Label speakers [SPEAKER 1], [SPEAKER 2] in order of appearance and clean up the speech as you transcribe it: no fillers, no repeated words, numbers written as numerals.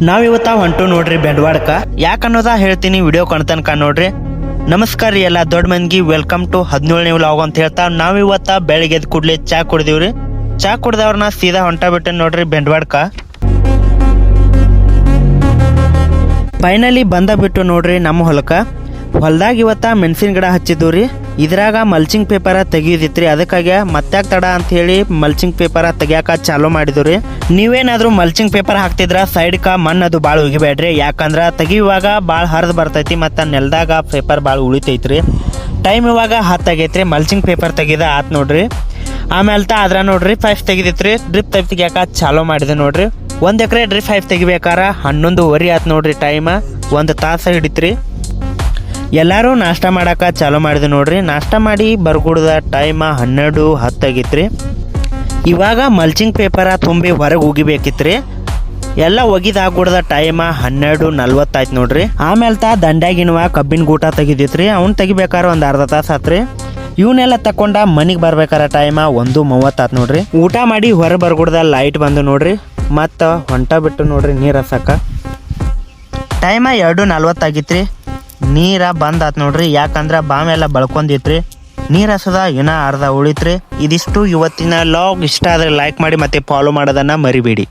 [SPEAKER 1] ನಾವಿವತ್ತ ಹೊಂಟು ನೋಡ್ರಿ ಬೆಂಡವಾಡಕ. ಯಾಕನ್ನೋದ ಹೇಳ್ತೀನಿ, ವಿಡಿಯೋ ಕಣ್ತನಕ ನೋಡ್ರಿ. ನಮಸ್ಕಾರ ರೀ ಎಲ್ಲ ದೊಡ್ಡ ಮಂದಿಗೆ, ವೆಲ್ಕಮ್ ಟು 17ನೇ ವ್ಲಾಗ್ ಅಂತ ಹೇಳ್ತಾ ನಾವಿವತ್ತ ಬೆಳಿಗ್ಗೆ ಎದ್ದು ಕೂಡಲೇ ಚಾ ಕುಡ್ದಿವ್ರಿ. ಚಾ ಕುಡ್ದವ್ರನ್ನ ಸೀದಾ ಹೊಂಟ ಬಿಟ್ಟೆ ನೋಡ್ರಿ ಬೆಂಡವಾಡಕ. ಫೈನಲಿ ಬಂದ ಬಿಟ್ಟು ನೋಡ್ರಿ ನಮ್ಮ ಹೊಲದಾಗ ಇವತ್ತ ಮೆಣಸಿನ ಗಿಡ ಹಚ್ಚಿದ್ವಿ. ಇದ್ರಾಗ ಮಲ್ಚಿಂಗ್ ಪೇಪರ ತೆಗಿಯೋದಿತ್ರಿ, ಅದಕ್ಕಾಗಿ ಮತ್ತಾಗ ತಡ ಅಂತ ಹೇಳಿ ಮಲ್ಚಿಂಗ್ ಪೇಪರ ತೆಗಿಯಾಕ ಚಾಲೂ ಮಾಡಿದ್ವಿ. ನೀವೇನಾದ್ರೂ ಮಲ್ಚಿಂಗ್ ಪೇಪರ್ ಹಾಕ್ತಿದ್ರ ಸೈಡ್ಕ ಮಣ್ಣು ಅದು ಭಾಳ ಉಗಿಬೇಡ್ರಿ, ಯಾಕಂದ್ರ ತೆಗಿಯುವಾಗ ಭಾಳ ಹರಿದು ಬರ್ತೈತಿ ಮತ್ತು ನೆಲದಾಗ ಪೇಪರ್ ಭಾಳ ಉಳಿತೈತ್ರಿ. ಟೈಮ್ ಇವಾಗ 10 ಆಗೈತ್ರಿ. ಮಲ್ಚಿಂಗ್ ಪೇಪರ್ ತೆಗಿದ ಆತ್ ನೋಡ್ರಿ. ಆಮೇಲೆ ಅದ್ರ ನೋಡ್ರಿ ಪೈಪ್ ತೆಗಿದಿತ್ರಿ. ಡ್ರಿಪ್ ಪೈಪ್ ತೆಗಿಯಾಕ ಚಾಲೂ ಮಾಡಿದೆ ನೋಡ್ರಿ. 1 ಎಕರೆ ಡ್ರಿಪ್ ಪೈಪ್ ತೆಗಿಬೇಕಾರ 11:15 ಆತ್ ನೋಡ್ರಿ. ಟೈಮ್ 1 ತಾಸು ಹಿಡಿತ್ರಿ. ಎಲ್ಲರೂ ನಾಷ್ಟ ಮಾಡಾಕ ಚಾಲೂ ಮಾಡಿದೆ ನೋಡ್ರಿ. ನಾಷ್ಟ ಮಾಡಿ ಬರ್ಗುಡ್ದ ಟೈಮ್ 12:10 ಆಗಿತ್ರಿ. ಇವಾಗ ಮಲ್ಚಿಂಗ್ ಪೇಪರ ತುಂಬಿ ಹೊರಗೆ ಉಗಿಬೇಕಿತ್ರಿ. ಎಲ್ಲ ಒಗಿದಾಗ್ಬಿಡ್ದ ಟೈಮ್ 12:40 ಆಯ್ತು ನೋಡ್ರಿ. ಆಮೇಲೆ ದಂಡ್ಯಾಗಿನವ ಕಬ್ಬಿನ ಗೂಟ ತೆಗಿದಿತ್ರಿ. ಅವ್ನು ತೆಗಿಬೇಕಾರ ಒಂದು ಅರ್ಧ ತಾಸು ಆತ್ರಿ. ಇವನ್ನೆಲ್ಲ ತಕೊಂಡ ಮನಿಗೆ ಬರ್ಬೇಕಾರ ಟೈಮ್ 1:30 ಆತ್ ನೋಡ್ರಿ. ಊಟ ಮಾಡಿ ಹೊರ ಬರ್ಗುಡ್ದ ಲೈಟ್ ಬಂದು ನೋಡ್ರಿ. ಮತ್ತು ಹೊಂಟ ಬಿಟ್ಟು ನೋಡ್ರಿ ನೀರು ಹಸಕ. ಟೈಮ್ 2:40 ಆಗಿತ್ರಿ. ನೀರ ಬಂದ್ ಆತ್ ನೋಡ್ರಿ, ಯಾಕಂದ್ರ ಬಾಮೆಲ್ಲ ಬಳ್ಕೊಂಡಿತ್ರಿ. ನೀರ್ ಹಸದ ಇನ್ನ ಅರ್ಧ ಉಳಿತ್ರಿ. ಇದಿಷ್ಟು ಇವತ್ತಿನ ಲಾಗ್. ಇಷ್ಟ ಆದ್ರೆ ಲೈಕ್ ಮಾಡಿ ಮತ್ತೆ ಫಾಲೋ ಮಾಡೋದನ್ನ ಮರಿಬೇಡಿ.